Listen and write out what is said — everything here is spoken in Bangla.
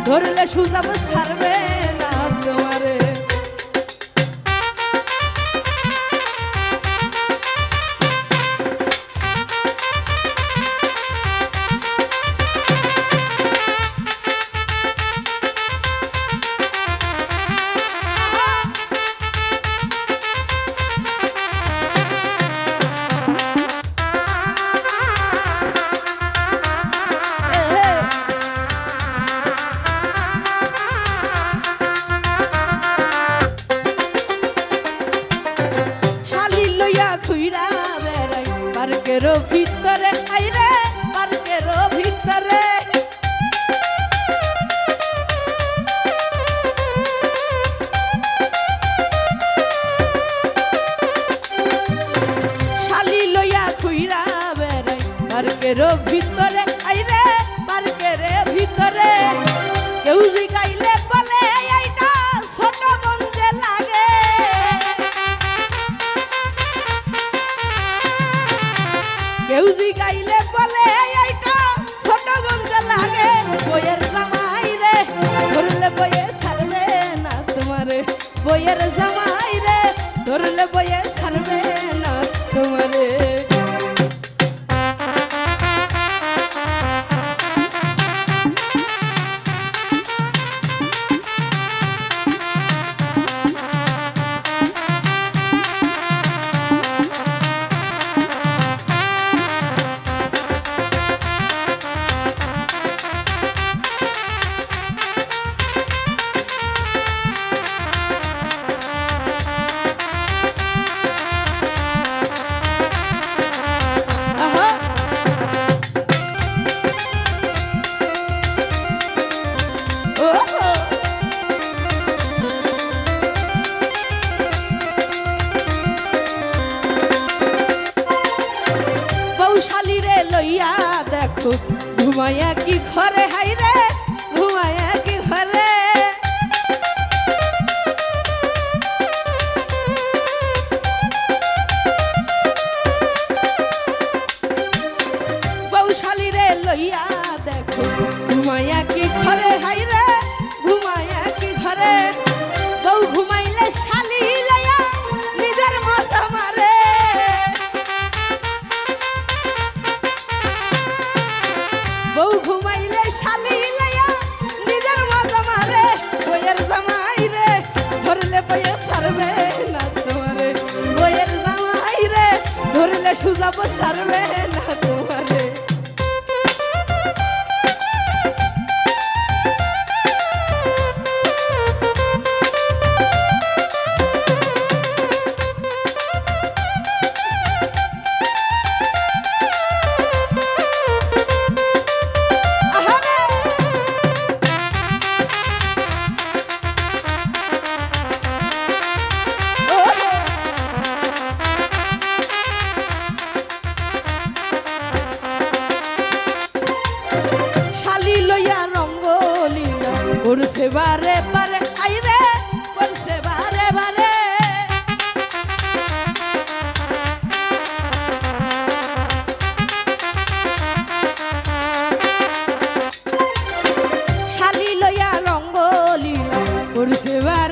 ধরলে সুজাব ছাড়বে না তোমারে। পার্কের ভিতরে আইরে পার্কের ভিতরে শালি লইয়া খুইরা বেড়াই পার্কের ভিতরে আইরে পার্কের ভিতরে কেউ জিগাইলে বলে এইটা ছোট মঞ্জে লাগে কেউ জিগাইলে বলে এইটা ছোট মঞ্জে লাগে বইয়ের জামাই রে ধরলে বইয়ে ছাড়বে না তোমারে বইয়ের জামাই রে ধরলে বইয়ে ছাড়বে না তোমারে। লইয়া দেখো ঘুমাইয়া কি ঘরে হাইরে ঘুমাইয়া কি ঘরে বৌশালী রে লইয়া দেখো ঘুমাইয়া কি ঘরে হাইরে ঘুমাইয়া কি ঘরে বউ ঘুমাইলে শালি লইয়া নিজের মশা মারে বউ ঘুমাইলে শালি লইয়া নিজের মজা মারে বইয়ের জামাই রে ধরলে বইয়ে ছাড়বে না তোমারে বইয়ের জামাই রে ধরলে সুজাব ছাড়বে না তোমারে। করছে বারে বারে আইরে করছে বারে বারে শালি লইয়া রঙ্গলীলা করছে বারে